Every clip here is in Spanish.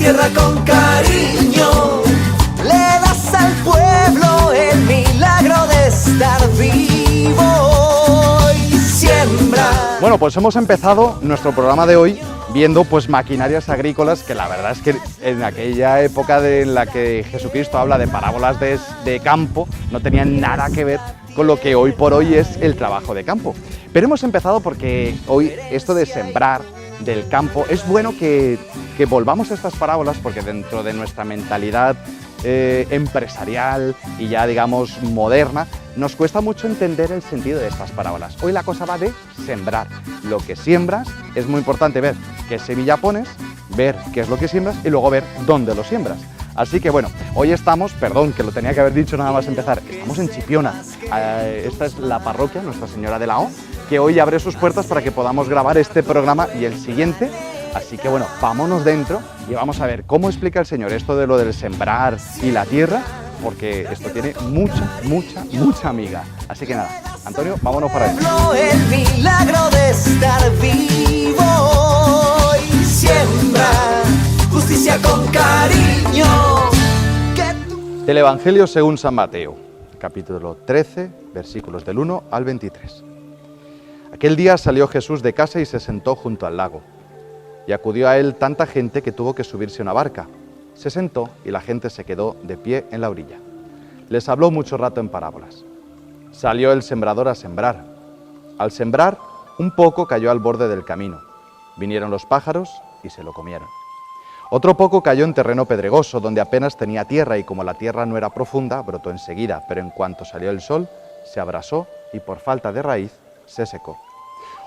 tierra con cariño, le das al pueblo el milagro de estar vivo y siembra. Bueno, pues hemos empezado nuestro programa de hoy viendo pues maquinarias agrícolas que la verdad es que en aquella época en la que Jesucristo habla de parábolas de campo no tenían nada que ver con lo que hoy por hoy es el trabajo de campo. Pero hemos empezado porque hoy esto de sembrar del campo, es bueno que volvamos a estas parábolas porque dentro de nuestra mentalidad empresarial y ya digamos moderna, nos cuesta mucho entender el sentido de estas parábolas. Hoy la cosa va de sembrar. Lo que siembras es muy importante ver qué semilla pones, ver qué es lo que siembras y luego ver dónde lo siembras. Así que bueno, hoy estamos, perdón que lo tenía que haber dicho nada más empezar, estamos en Chipiona. Esta es la parroquia Nuestra Señora de la O, que hoy abre sus puertas para que podamos grabar este programa y el siguiente. Así que bueno, vámonos dentro y vamos a ver cómo explica el Señor esto de lo del sembrar y la tierra, porque esto tiene mucha amiga. Así que nada, Antonio, vámonos para allá. El milagro de estar vivo y siembra justicia con cariño. Del Evangelio según San Mateo, capítulo 13, versículos del 1 al 23. Aquel día salió Jesús de casa y se sentó junto al lago. Y acudió a él tanta gente que tuvo que subirse a una barca. Se sentó y la gente se quedó de pie en la orilla. Les habló mucho rato en parábolas. Salió el sembrador a sembrar. Al sembrar, un poco cayó al borde del camino. Vinieron los pájaros y se lo comieron. Otro poco cayó en terreno pedregoso, donde apenas tenía tierra y como la tierra no era profunda, brotó enseguida, pero en cuanto salió el sol, se abrasó y por falta de raíz se secó.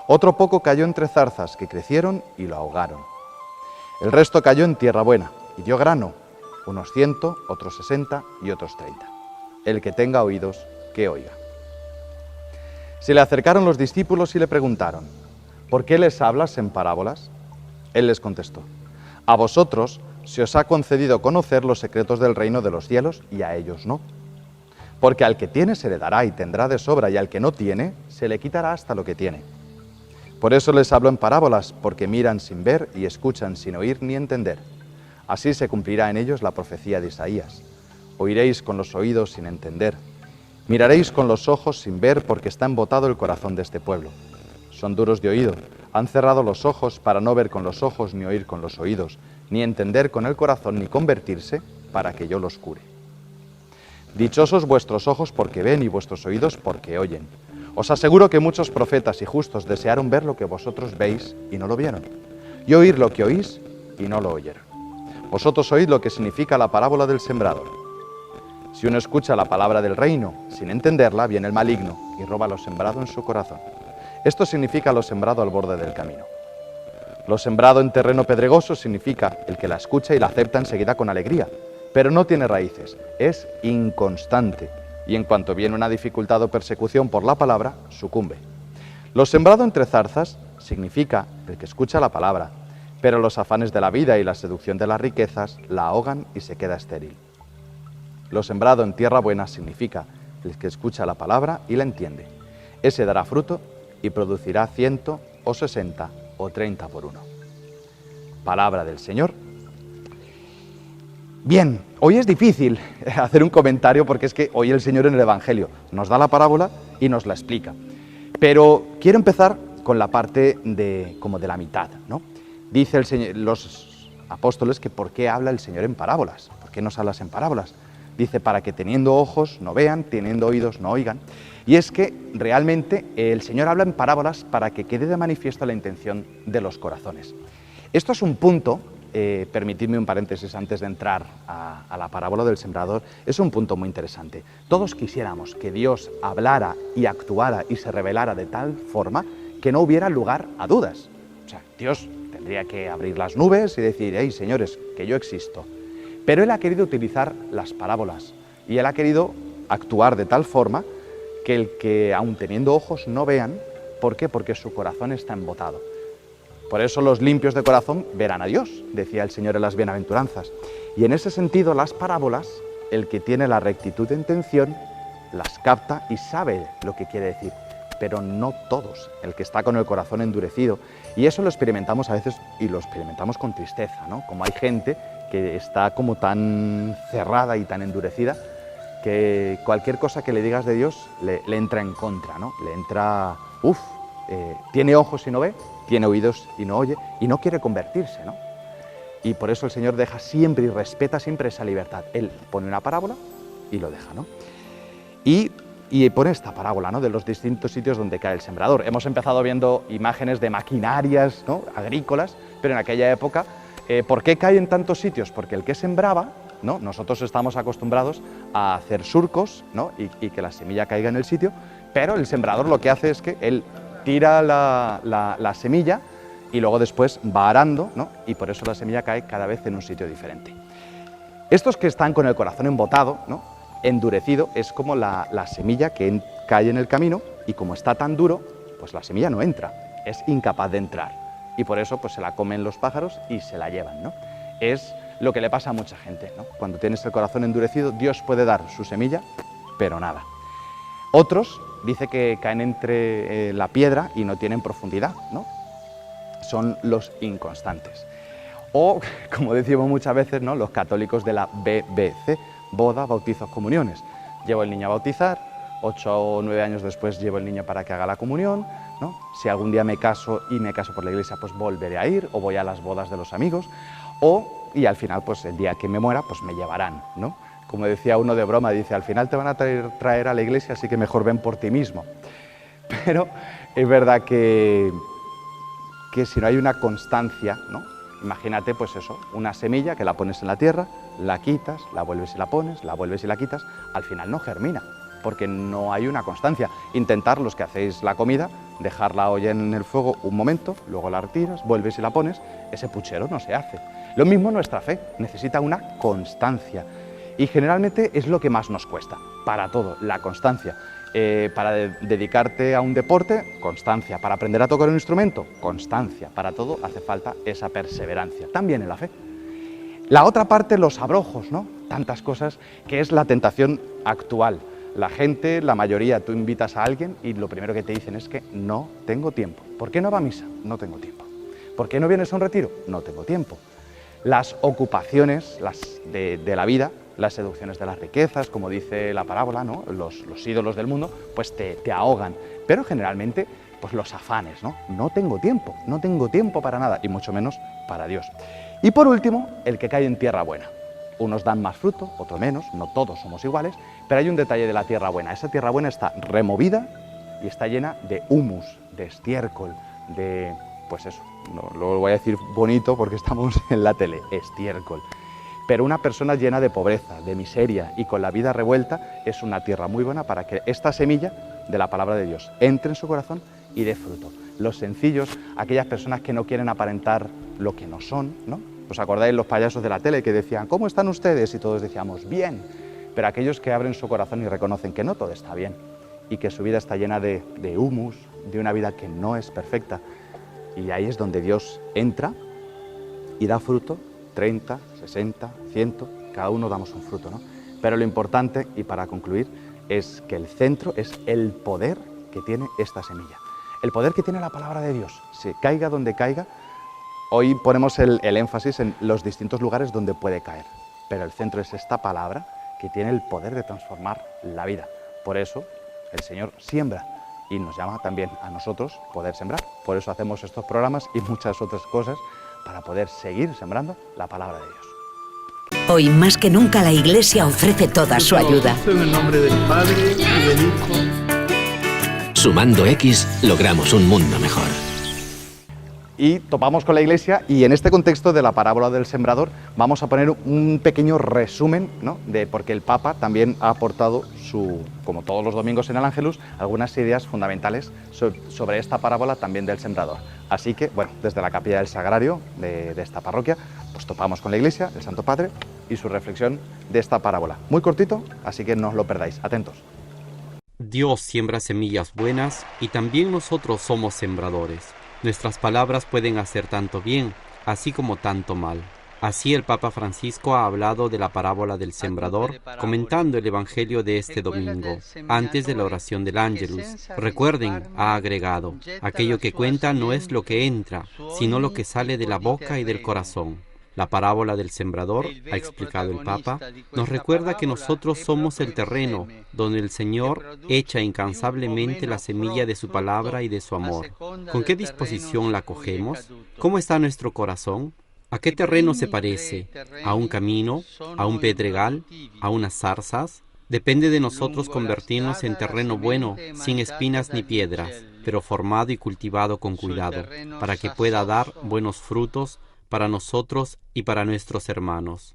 Otro poco cayó entre zarzas que crecieron y lo ahogaron. El resto cayó en tierra buena y dio grano, unos 100, otros 60 y otros 30. El que tenga oídos, que oiga. Se le acercaron los discípulos y le preguntaron: ¿por qué les hablas en parábolas? Él les contestó: a vosotros se os ha concedido conocer los secretos del reino de los cielos y a ellos no. Porque al que tiene se le dará y tendrá de sobra, y al que no tiene se le quitará hasta lo que tiene. Por eso les hablo en parábolas, porque miran sin ver y escuchan sin oír ni entender. Así se cumplirá en ellos la profecía de Isaías. Oiréis con los oídos sin entender. Miraréis con los ojos sin ver, porque está embotado el corazón de este pueblo. Son duros de oído, han cerrado los ojos para no ver con los ojos, ni oír con los oídos, ni entender con el corazón, ni convertirse, para que yo los cure. Dichosos vuestros ojos porque ven y vuestros oídos porque oyen. Os aseguro que muchos profetas y justos desearon ver lo que vosotros veis y no lo vieron, y oír lo que oís y no lo oyeron. Vosotros oíd lo que significa la parábola del sembrador. Si uno escucha la palabra del reino sin entenderla, viene el maligno y roba lo sembrado en su corazón. Esto significa lo sembrado al borde del camino. Lo sembrado en terreno pedregoso significa el que la escucha y la acepta enseguida con alegría, pero no tiene raíces, es inconstante. Y en cuanto viene una dificultad o persecución por la palabra, sucumbe. Lo sembrado entre zarzas significa el que escucha la palabra, pero los afanes de la vida y la seducción de las riquezas la ahogan y se queda estéril. Lo sembrado en tierra buena significa el que escucha la palabra y la entiende. Ese dará fruto y producirá 100 o 60 o 30 por uno. Palabra del Señor. Bien, hoy es difícil hacer un comentario porque es que hoy el Señor en el Evangelio nos da la parábola y nos la explica. Pero quiero empezar con la parte de la mitad, ¿no? Dice el Señor, los apóstoles, que ¿por qué habla el Señor en parábolas? ¿Por qué nos hablas en parábolas? Dice, para que teniendo ojos no vean, teniendo oídos no oigan. Y es que realmente el Señor habla en parábolas para que quede de manifiesto la intención de los corazones. Esto es un punto. Permitidme un paréntesis antes de entrar a la parábola del sembrador. Es un punto muy interesante. Todos quisiéramos que Dios hablara y actuara y se revelara de tal forma que no hubiera lugar a dudas. O sea, Dios tendría que abrir las nubes y decir: hey, señores, que yo existo. Pero Él ha querido utilizar las parábolas y Él ha querido actuar de tal forma que el que, aun teniendo ojos, no vean. ¿Por qué? Porque su corazón está embotado. Por eso los limpios de corazón verán a Dios, decía el Señor en las bienaventuranzas. Y en ese sentido, las parábolas, el que tiene la rectitud de intención, las capta y sabe lo que quiere decir. Pero no todos, el que está con el corazón endurecido. Y eso lo experimentamos a veces, y lo experimentamos con tristeza, ¿no? Como hay gente que está como tan cerrada y tan endurecida que cualquier cosa que le digas de Dios le entra en contra, ¿no? Le entra, tiene ojos y no ve, tiene oídos y no oye, y no quiere convertirse, ¿no? Y por eso el Señor deja siempre y respeta siempre esa libertad. Él pone una parábola y lo deja, ¿no? Y pone esta parábola, ¿no?, de los distintos sitios donde cae el sembrador. Hemos empezado viendo imágenes de maquinarias, ¿no?, agrícolas, pero en aquella época, ¿por qué cae en tantos sitios? Porque el que sembraba, ¿no?, nosotros estamos acostumbrados a hacer surcos, ¿no?, y que la semilla caiga en el sitio, pero el sembrador lo que hace es que él tira la semilla y luego después va arando, ¿no?, y por eso la semilla cae cada vez en un sitio diferente. Estos que están con el corazón embotado, ¿no?, endurecido, es como la semilla que cae en el camino, y como está tan duro, pues la semilla no entra, es incapaz de entrar, y por eso pues se la comen los pájaros y se la llevan, ¿no? Es lo que le pasa a mucha gente, ¿no? Cuando tienes el corazón endurecido, Dios puede dar su semilla, pero nada. Otros dice que caen entre la piedra y no tienen profundidad, ¿no? Son los inconstantes. O, como decimos muchas veces, ¿no?, los católicos de la BBC, boda, bautizos, comuniones. Llevo el niño a bautizar, 8 o 9 años después llevo el niño para que haga la comunión, ¿no? Si algún día me caso por la iglesia, pues volveré a ir, o voy a las bodas de los amigos, y al final, pues el día que me muera, pues me llevarán, ¿no? Como decía uno de broma, dice, al final te van a traer a la iglesia, así que mejor ven por ti mismo. Pero es verdad que si no hay una constancia, ¿no? Imagínate, pues eso, una semilla que la pones en la tierra, la quitas, la vuelves y la pones, la vuelves y la quitas, al final no germina, porque no hay una constancia. Intentar, los que hacéis la comida, dejar la olla en el fuego un momento, luego la retiras, vuelves y la pones, ese puchero no se hace. Lo mismo nuestra fe, necesita una constancia, y generalmente es lo que más nos cuesta, para todo, la constancia. Para dedicarte a un deporte, constancia. Para aprender a tocar un instrumento, constancia. Para todo hace falta esa perseverancia, también en la fe. La otra parte, los abrojos, ¿no? Tantas cosas, que es la tentación actual. La gente, la mayoría, tú invitas a alguien y lo primero que te dicen es que no tengo tiempo. ¿Por qué no va a misa? No tengo tiempo. ¿Por qué no vienes a un retiro? No tengo tiempo. Las ocupaciones de la vida, las seducciones de las riquezas, como dice la parábola, ¿no?, los ídolos del mundo, pues te ahogan. Pero generalmente, pues los afanes, ¿no? No tengo tiempo para nada, y mucho menos para Dios. Y por último, el que cae en tierra buena. Unos dan más fruto, otros menos, no todos somos iguales, pero hay un detalle de la tierra buena. Esa tierra buena está removida y está llena de humus, de estiércol, de, pues eso, no lo voy a decir bonito porque estamos en la tele, estiércol. Pero una persona llena de pobreza, de miseria y con la vida revuelta es una tierra muy buena para que esta semilla de la palabra de Dios entre en su corazón y dé fruto. Los sencillos, aquellas personas que no quieren aparentar lo que no son, ¿no? ¿Os acordáis los payasos de la tele que decían, ¿cómo están ustedes? Y todos decíamos, bien. Pero aquellos que abren su corazón y reconocen que no todo está bien y que su vida está llena de humus, de una vida que no es perfecta. Y ahí es donde Dios entra y da fruto, 30, 60, 100, cada uno damos un fruto, ¿no? Pero lo importante, y para concluir, es que el centro es el poder que tiene esta semilla. El poder que tiene la palabra de Dios. Se caiga donde caiga, hoy ponemos el énfasis en los distintos lugares donde puede caer. Pero el centro es esta palabra que tiene el poder de transformar la vida. Por eso el Señor siembra y nos llama también a nosotros poder sembrar. Por eso hacemos estos programas y muchas otras cosas para poder seguir sembrando la palabra de Dios. Hoy más que nunca la Iglesia ofrece toda su ayuda. En el nombre del Padre y del Hijo. Sumando X logramos un mundo mejor. Y topamos con la Iglesia, y en este contexto de la parábola del sembrador vamos a poner un pequeño resumen, ¿no?, de porque el Papa también ha aportado como todos los domingos en el Ángelus, algunas ideas fundamentales sobre esta parábola también del sembrador. Así que, bueno, desde la capilla del Sagrario de esta parroquia, pues topamos con la Iglesia, el Santo Padre y su reflexión de esta parábola. Muy cortito, así que no os lo perdáis. Atentos. Dios siembra semillas buenas y también nosotros somos sembradores. Nuestras palabras pueden hacer tanto bien, así como tanto mal. Así el Papa Francisco ha hablado de la parábola del sembrador, comentando el Evangelio de este domingo, antes de la oración del Ángelus. Recuerden, ha agregado, aquello que cuenta no es lo que entra, sino lo que sale de la boca y del corazón. La parábola del sembrador, ha explicado el Papa, nos recuerda que nosotros somos el terreno donde el Señor echa incansablemente la semilla de su palabra y de su amor. ¿Con qué disposición la cogemos? ¿Cómo está nuestro corazón? ¿A qué terreno se parece? ¿A un camino? ¿A un pedregal? ¿A unas zarzas? Depende de nosotros convertirnos en terreno bueno, sin espinas ni piedras, pero formado y cultivado con cuidado, para que pueda dar buenos frutos para nosotros y para nuestros hermanos.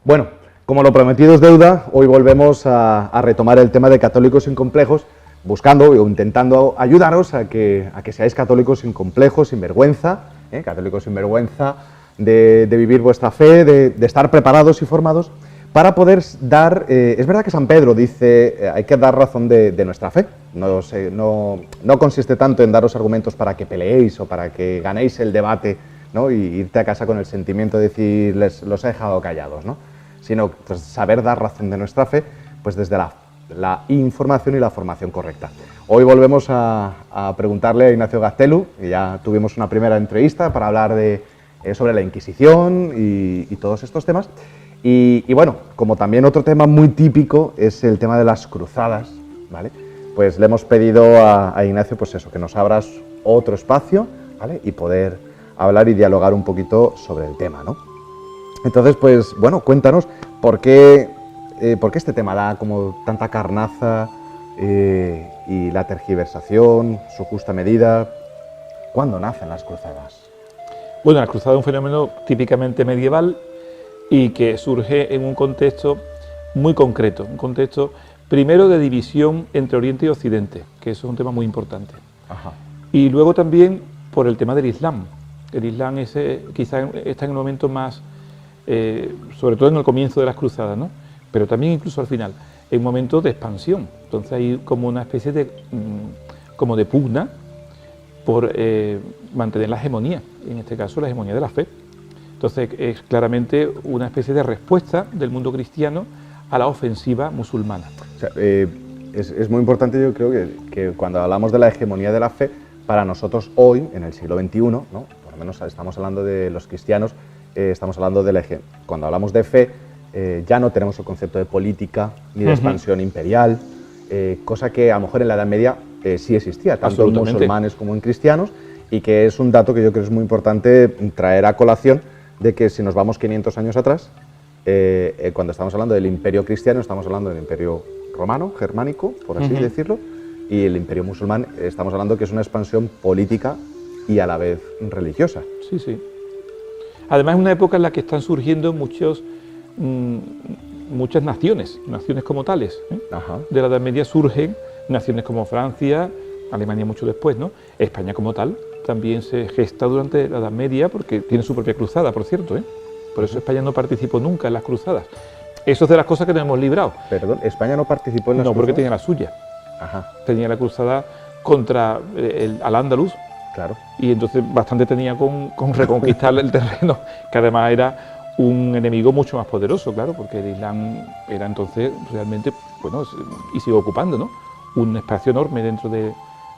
Bueno, como lo prometido es deuda, hoy volvemos a retomar el tema de católicos sin complejos, buscando o intentando ayudaros a que seáis católicos sin complejos, sin vergüenza, católicos sin vergüenza de vivir vuestra fe, de estar preparados y formados para poder dar, es verdad que San Pedro dice, hay que dar razón de nuestra fe, no consiste tanto en daros argumentos para que peleéis o para que ganéis el debate, ¿no? Y irte a casa con el sentimiento de decir, los he dejado callados, ¿no? Sino pues, saber dar razón de nuestra fe pues desde la información y la formación correcta. Hoy volvemos a preguntarle a Ignacio Gaztelu, que ya tuvimos una primera entrevista para hablar sobre la Inquisición y todos estos temas. Y bueno, como también otro tema muy típico es el tema de las cruzadas, ¿vale? Pues le hemos pedido a Ignacio, pues eso, que nos abras otro espacio, ¿vale? Y poder hablar y dialogar un poquito sobre el tema, ¿no? Entonces, pues bueno, cuéntanos por qué este tema da como tanta carnaza y la tergiversación, su justa medida. ¿Cuándo nacen las cruzadas? Bueno, la cruzada es un fenómeno típicamente medieval y que surge en un contexto muy concreto, un contexto primero de división entre Oriente y Occidente, que eso es un tema muy importante. Ajá. Y luego también por el tema del Islam. El Islam quizá está en el momento más, sobre todo en el comienzo de las cruzadas, ¿no? Pero también incluso al final, en un momento de expansión. Entonces hay como una especie de pugna por mantener la hegemonía, en este caso la hegemonía de la fe. Entonces es claramente una especie de respuesta del mundo cristiano a la ofensiva musulmana. O sea, es muy importante, yo creo que cuando hablamos de la hegemonía de la fe, para nosotros hoy, en el siglo XXI, ¿no? Por lo menos estamos hablando de los cristianos, estamos hablando de cuando hablamos de fe, ya no tenemos el concepto de política ni de expansión imperial, cosa que a lo mejor en la Edad Media sí existía, tanto en musulmanes como en cristianos, y que es un dato que yo creo que es muy importante traer a colación, de que si nos vamos 500 años atrás, cuando estamos hablando del imperio cristiano, estamos hablando del imperio romano, germánico, por así decirlo, y el imperio musulmán, estamos hablando que es una expansión política y a la vez religiosa. Sí, sí. Además es una época en la que están surgiendo muchas naciones como tales. Ajá. De la Edad Media surgen naciones como Francia, Alemania mucho después, ¿no? España como tal también se gesta durante la Edad Media porque tiene su propia cruzada, por cierto, ¿eh? Por eso España no participó nunca en las cruzadas. Eso es de las cosas que nos hemos librado. Perdón, ¿España no participó en las cruzadas? No, porque tenía la suya. Ajá. Tenía la cruzada contra Al-Ándalus. Claro. Y entonces bastante tenía con reconquistar el terreno, que además era un enemigo mucho más poderoso, claro, porque el Islam era entonces realmente, bueno, y sigue ocupando, ¿no?, un espacio enorme dentro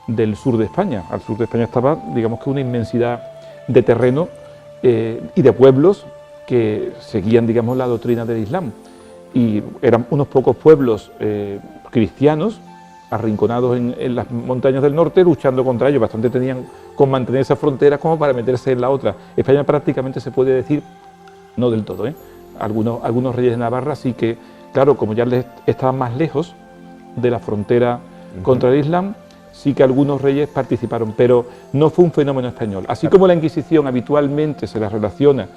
del sur de España. Al sur de España estaba, digamos que una inmensidad de terreno y de pueblos que seguían, digamos, la doctrina del Islam. Y eran unos pocos pueblos cristianos, arrinconados en las montañas del norte, luchando contra ellos. Bastante tenían con mantener esa frontera como para meterse en la otra. España prácticamente se puede decir, no del todo, algunos reyes de Navarra sí que, claro, como ya les estaban más lejos de la frontera contra el Islam, sí que algunos reyes participaron, pero no fue un fenómeno español. Así como la Inquisición habitualmente se la relaciona,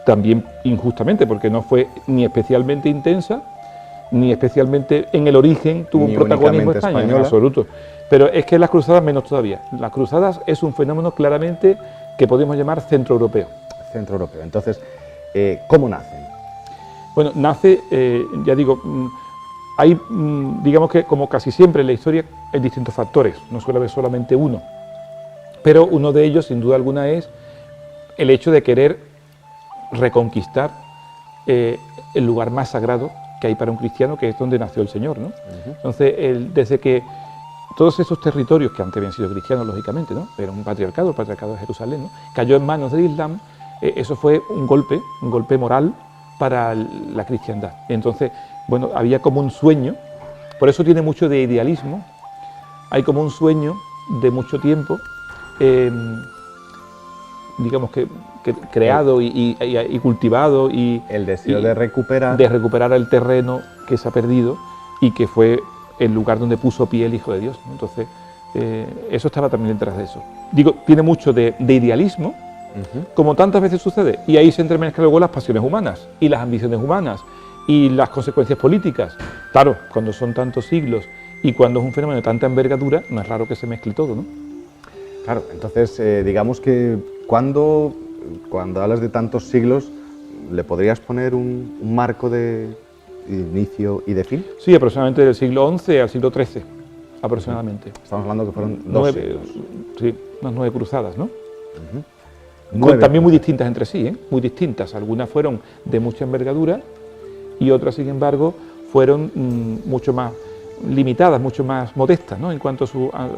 también injustamente, porque no fue ni especialmente intensa, ni especialmente en el origen tuvo un protagonismo español, en absoluto. Pero es que las cruzadas menos todavía. Las cruzadas es un fenómeno claramente que podemos llamar centroeuropeo. Centroeuropeo. Entonces, ¿cómo nacen? Bueno, nace, ya digo, hay, digamos que como casi siempre en la historia, hay distintos factores, no suele haber solamente uno. Pero uno de ellos, sin duda alguna, es el hecho de querer reconquistar el lugar más sagrado que hay para un cristiano, que es donde nació el Señor, ¿no? Entonces, desde que todos esos territorios, que antes habían sido cristianos, lógicamente, ¿no?, era un patriarcado, el patriarcado de Jerusalén, ¿no?, cayó en manos del Islam, Eso fue un golpe moral para la cristiandad. Entonces, bueno, había como un sueño, por eso tiene mucho de idealismo, hay como un sueño de mucho tiempo, digamos que creado y cultivado, y El deseo de recuperar. el terreno que se ha perdido y que fue el lugar donde puso pie el Hijo de Dios, ¿no? Entonces, eso estaba también detrás de eso. Digo, tiene mucho de idealismo, como tantas veces sucede, y ahí se entremezclan luego las pasiones humanas y las ambiciones humanas y las consecuencias políticas. Claro, cuando son tantos siglos y cuando es un fenómeno de tanta envergadura, no es raro que se mezcle todo, ¿no? Claro, entonces digamos que cuando hablas de tantos siglos, ¿le podrías poner un marco de inicio y de fin? Sí, aproximadamente del siglo XI al siglo XIII, aproximadamente. Estamos hablando que fueron 2 siglos. Sí, unas 9 cruzadas, ¿no? 9 También muy distintas entre sí, muy distintas. Algunas fueron de mucha envergadura y otras, sin embargo, fueron mucho más limitadas, mucho más modestas, ¿no? En cuanto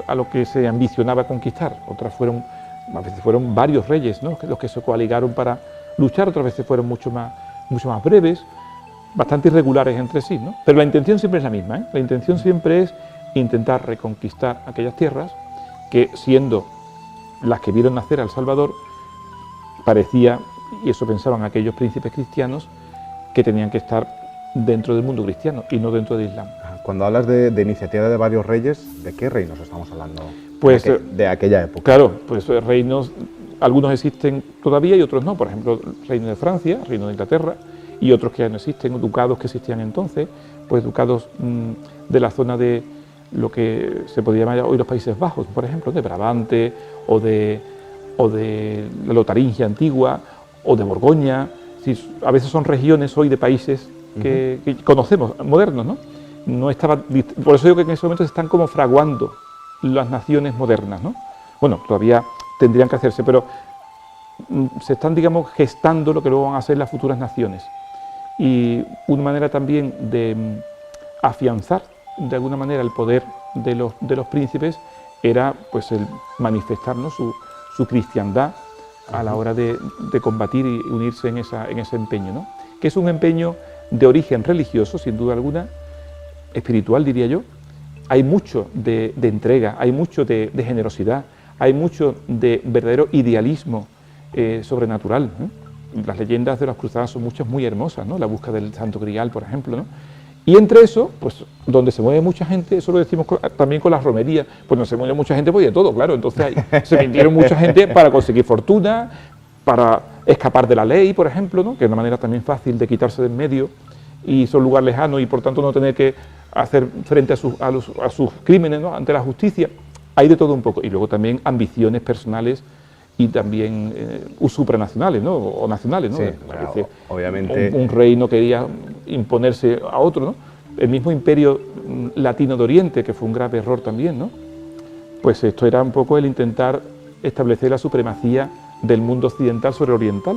a lo que se ambicionaba conquistar. Otras fueron, a veces fueron varios reyes, ¿no? Los que se coaligaron para luchar, otras veces fueron mucho más breves, bastante irregulares entre sí, ¿no? Pero la intención siempre es la misma, ¿eh? La intención siempre es intentar reconquistar aquellas tierras que, siendo las que vieron nacer al Salvador, parecía, y eso pensaban aquellos príncipes cristianos, que tenían que estar dentro del mundo cristiano y no dentro del Islam. Cuando hablas de iniciativa de varios reyes, ¿de qué reinos estamos hablando? Pues, de aquella época. Claro, pues reinos, algunos existen todavía y otros no. Por ejemplo, el reino de Francia, el reino de Inglaterra, y otros que ya no existen, ducados que existían entonces, pues ducados de la zona de lo que se podría llamar hoy los Países Bajos, por ejemplo, de Brabante o de la Lotaringia antigua o de Borgoña. Sí, a veces son regiones hoy de países que conocemos, modernos, ¿no? Por eso digo que en ese momento se están como fraguando las naciones modernas, ¿no? Bueno, todavía tendrían que hacerse, pero se están, digamos, gestando lo que luego van a ser las futuras naciones. Y una manera también de afianzar de alguna manera el poder de los príncipes era pues el manifestarnos su cristiandad a la hora de combatir y unirse en ese empeño, ¿no? Que es un empeño de origen religioso, sin duda alguna, espiritual diría yo. Hay mucho de entrega, hay mucho de generosidad, hay mucho de verdadero idealismo sobrenatural, ¿no? Las leyendas de las cruzadas son muchas muy hermosas, ¿no? La búsqueda del Santo Grial, por ejemplo, ¿no? Y entre eso, pues donde se mueve mucha gente, eso lo decimos también con las romerías, pues no se mueve mucha gente, pues de todo, claro. Entonces se vendieron mucha gente para conseguir fortuna, para escapar de la ley, por ejemplo, ¿no? Que es una manera también fácil de quitarse de en medio y son lugar lejano y por tanto no tener que hacer frente a sus crímenes, ¿no? Ante la justicia. Hay de todo un poco. Y luego también ambiciones personales y también supranacionales, ¿no? O nacionales, ¿no? Sí, claro, obviamente. Un rey no quería imponerse a otro, ¿no? El mismo imperio latino de Oriente, que fue un grave error también, ¿no? Pues esto era un poco el intentar establecer la supremacía del mundo occidental sobre oriental.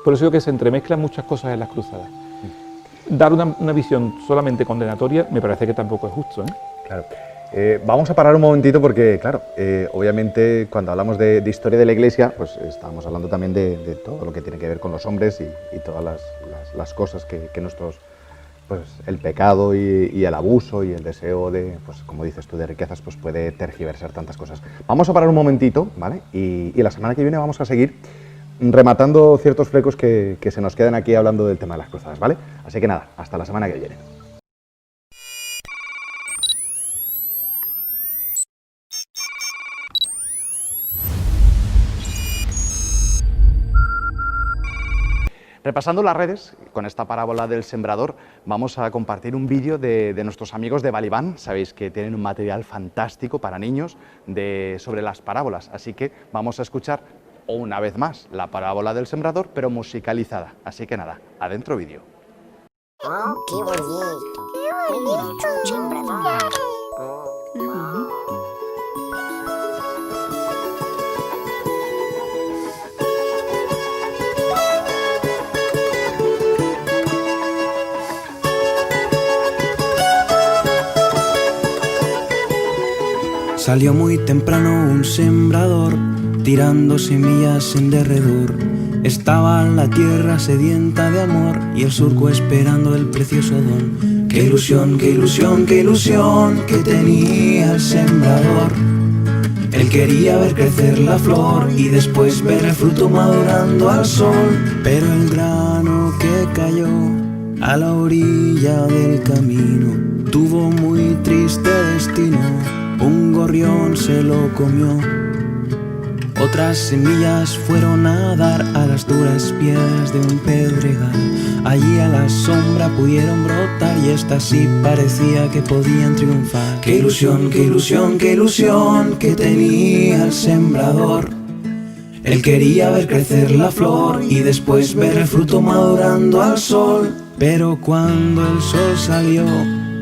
Por eso digo que se entremezclan muchas cosas en las cruzadas. Dar una visión solamente condenatoria me parece que tampoco es justo, ¿eh? Claro. Vamos a parar un momentito porque, claro, obviamente cuando hablamos de historia de la Iglesia, pues estamos hablando también de todo lo que tiene que ver con los hombres y todas las cosas que nuestros, pues el pecado y el abuso y el deseo de, pues como dices tú, de riquezas, pues puede tergiversar tantas cosas. Vamos a parar un momentito, ¿vale? Y la semana que viene vamos a seguir rematando ciertos flecos que se nos quedan aquí hablando del tema de las cruzadas, ¿vale? Así que nada, hasta la semana que viene. Repasando las redes, con esta parábola del sembrador, vamos a compartir un vídeo de nuestros amigos de Balibán. Sabéis que tienen un material fantástico para niños sobre las parábolas, así que vamos a escuchar una vez más la parábola del sembrador, pero musicalizada. Así que nada, adentro vídeo. Oh, qué bonito. Qué bonito. Un sembrador. Salió muy temprano un sembrador, tirando semillas en derredor. Estaba la tierra sedienta de amor y el surco esperando el precioso don. Qué ilusión, qué ilusión, qué ilusión que tenía el sembrador. Él quería ver crecer la flor y después ver el fruto madurando al sol. Pero el grano que cayó a la orilla del camino tuvo muy triste destino. Un gorrión se lo comió. Otras semillas fueron a dar a las duras piedras de un pedregal. Allí a la sombra pudieron brotar y estas sí parecía que podían triunfar. Qué ilusión, qué ilusión, qué ilusión que tenía el sembrador. Él quería ver crecer la flor y después ver el fruto madurando al sol. Pero cuando el sol salió,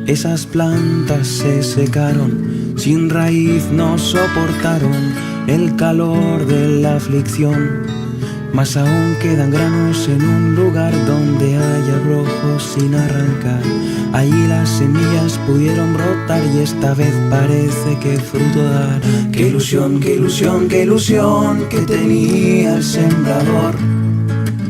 esas plantas se secaron. Sin raíz no soportaron el calor de la aflicción. Mas aún quedan granos en un lugar donde hay abrojos sin arrancar. Allí las semillas pudieron brotar y esta vez parece que fruto dará. Qué ilusión, qué ilusión, qué ilusión que tenía el sembrador.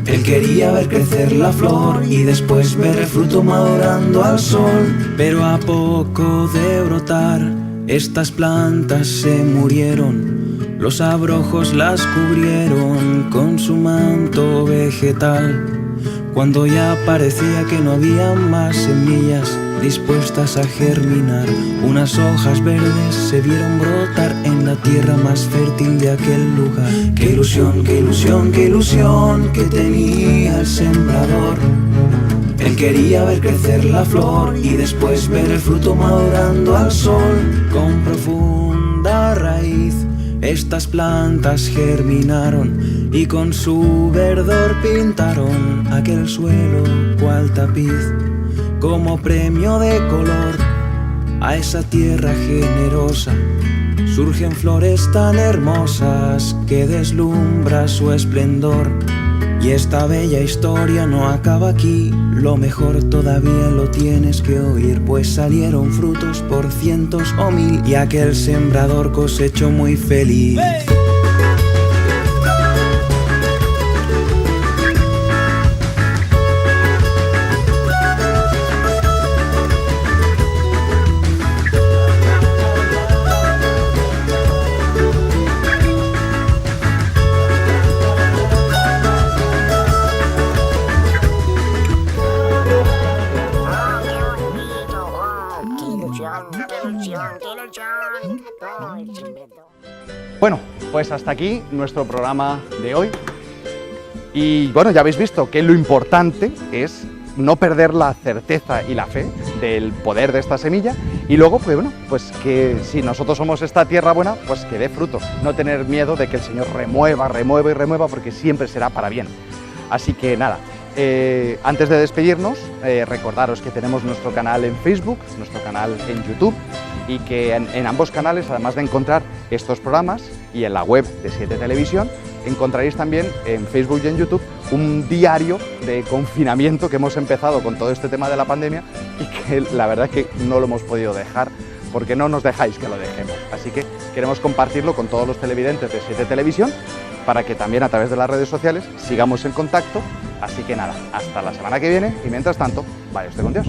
Él quería ver crecer la flor y después ver el fruto madurando al sol. Pero a poco de brotar, estas plantas se murieron. Los abrojos las cubrieron con su manto vegetal. Cuando ya parecía que no había más semillas dispuestas a germinar, unas hojas verdes se vieron brotar en la tierra más fértil de aquel lugar. Qué ilusión, qué ilusión, qué ilusión que tenía el sembrador. Él quería ver crecer la flor y después ver el fruto madurando al sol. Con profunda raíz estas plantas germinaron y con su verdor pintaron aquel suelo cual tapiz. Como premio de color a esa tierra generosa surgen flores tan hermosas que deslumbra su esplendor. Y esta bella historia no acaba aquí, lo mejor todavía lo tienes que oír, pues salieron frutos por cientos o mil y aquel sembrador cosechó muy feliz. Bueno, pues hasta aquí nuestro programa de hoy. Y bueno, ya habéis visto que lo importante es no perder la certeza y la fe del poder de esta semilla y luego, pues bueno, pues que si nosotros somos esta tierra buena, pues que dé fruto. No tener miedo de que el Señor remueva, remueva y remueva, porque siempre será para bien. Así que nada, antes de despedirnos, recordaros que tenemos nuestro canal en Facebook, nuestro canal en YouTube, y que en ambos canales, además de encontrar estos programas y en la web de 7 Televisión, encontraréis también en Facebook y en YouTube un diario de confinamiento que hemos empezado con todo este tema de la pandemia y que la verdad es que no lo hemos podido dejar porque no nos dejáis que lo dejemos. Así que queremos compartirlo con todos los televidentes de 7 Televisión para que también a través de las redes sociales sigamos en contacto. Así que nada, hasta la semana que viene y mientras tanto, vaya usted con Dios.